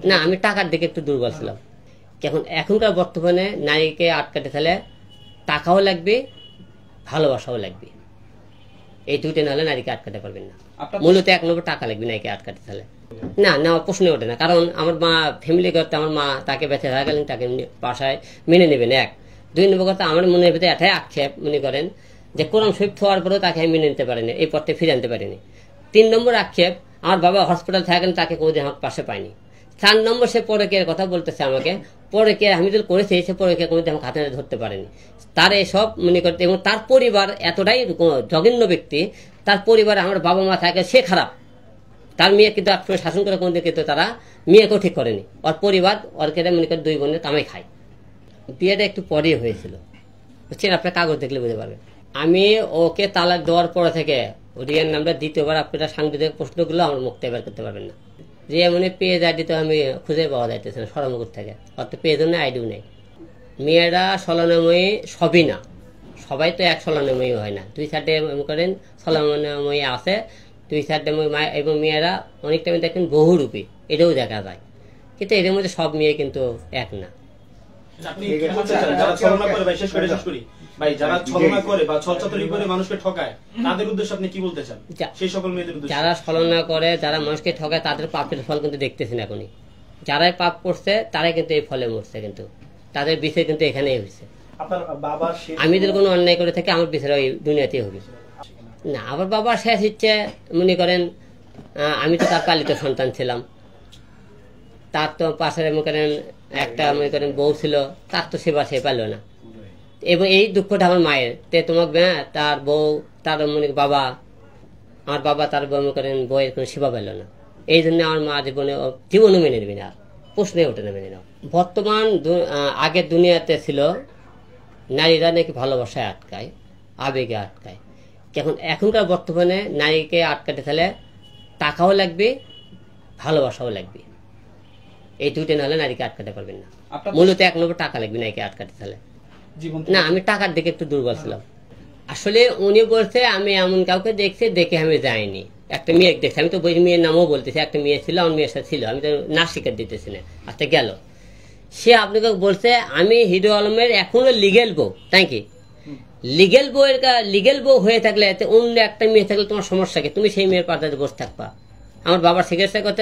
না, আমি টাকার দিকে একটু দুর্বল ছিলাম। এখনকার বর্তমানে নারীকে আটকাতে গেলে টাকাও লাগবে, ভালোবাসাও লাগবে। এই দুইটা নাহলে নারীকে আটকাতে পারবেন না। মূলত 1 নম্বর টাকা লাগবে নারীকে আটকাতে গেলে। না না, প্রশ্ন ওঠে না। কারণ আমার মা ফ্যামিলি করতে, আমার মা তাকে বেঁচে থাকা গেলেন তাকে বাসায় মেনে নেবেন। 1 2 নম্বর কথা, আমার মনের ভিতরে এটাই আক্ষেপ মনে করেন যে কোরআন শরীফ থাকার পরেও তাকে আমি মেনে নিতে পারিনি, এই পথে ফিরে আনতে পারিনি। 3 নম্বর আক্ষেপ, আমার বাবা হসপিটাল থাকেন তাকে কোনোদিন আমার পাশে পাইনি। 4 নম্বর, সে পরকীয়ার কথা বলতেছে আমাকে। পরকীয়া আমি যদি করেছি, সে পরকীয়া কোনোদিন আমাকে হাতে ধরতে পারেনি। তার এসব মনে করতে, এবং তার পরিবার এতটাই জঘন্য ব্যক্তি, তার পরিবারে আমার বাবা মা থাকে, সে খারাপ। তার মেয়ে কিন্তু একসময় শাসন করে কোনোদিন কিন্তু তারা মেয়েকেও ঠিক করেনি। ওর পরিবার ওর কেটে মনে করে 2 বোনের কামাই খায়। বিয়েটা একটু পরেই হয়েছিল, বুঝছেন? আপনার কাগজ দেখলে বুঝতে পারবেন। আমি ওকে তালাক দেওয়ার পর থেকে রিয়ার নামটা দ্বিতীয়বার আপনারা সাংবিধানিক প্রশ্নগুলো আমার মুখতে বের করতে পারবেন না। রিয়া মনে পেজ আইডি তো আমি খুঁজে পাওয়া যাইতেছে না সরমুখ থেকে, অত পেজও নেই, আইডিও নেই। মেয়েরা ছলনাময়ী সবই না, সবাই তো এক ছলনাময়ী হয় না। 2 সাইডে মনে করেন ছলনাময়ী আছে, 2 সাইডে এবং মেয়েরা অনেকটা দেখেন বহুরূপী, এটাও দেখা যায়। কিন্তু এদের মধ্যে সব মেয়ে কিন্তু এক না। যারা ছলনা করে বা ছলচাতুরি করে মানুষকে ঠকায়, তাদের উদ্দেশ্যে আপনি কি বলতে চান? সেই সকল মেয়েদের উদ্দেশ্যে যারা ছলনা করে, যারা মানুষকে ঠকায়, তাদের পাপের ফল কিন্তু দেখতেছেন এখনই। যারাই পাপ করছে তারাই কিন্তু এই ফলে মরছে, কিন্তু তাদের বিচার কিন্তু এখানেই হয়েছে। আমি যদি কোনো অন্যায় করে থাকি, আমার বিচার ওই দুনিয়াতেই হবে না। আমার বাবার শেষ ইচ্ছে মনে করেন, আমি তো তার পালিত সন্তান ছিলাম। তার তো পাশের মনে করেন একটা মনে করেন বউ ছিল, তার তো সেবা সে পাইল না। এবং এই দুঃখটা আমার মায়ের, তোমাকে তার বউ, তার মনে বাবা, আমার বাবা তার মনে করেন বউয়ের কোনো সেবা পাইল না। এই জন্য আমার মা জীবনও মেনে নেবে না, প্রশ্নে ওঠে না মেনে নেওয়া। বর্তমান আগের দুনিয়াতে ছিল নারীরা নাকি ভালোবাসায় আটকায়, আবেগে আটকায়। এখনকার বর্তমানে নারীকে আটকাতে গেলে টাকাও লাগবে, ভালোবাসাও লাগবে। এই দুইটা নাহলে নারীকে আটকাতে পারবেন না। মূলত 1 নম্বর টাকা লাগবে নারীকে আটকাতে গেলে। না, আমি টাকার দিকে একটু দুর্বল ছিলাম। আসলে উনি বলছে আমি এমন কাউকে দেখছি, দেখে আমি যাইনি। একটা মেয়ে দেখছি, আমি তো মেয়ের নামও বলতেছি। একটা মেয়ে ছিল, আমার মেয়ের সাথে ছিল, আমি তো না স্বীকার দিতেছি না। আচ্ছা গেল, সে আপনাকে বলছে আমি হিরো আলমের এখনো লিগেল বউ। তাই কি লিগেল বউ হয়ে থাকলে অন্য একটা মেয়ে থাকলে তোমার সমস্যা কি? তুমি সেই মেয়ের পাশে বসে থাকবা। আমার বাবার চিকিৎসা করতে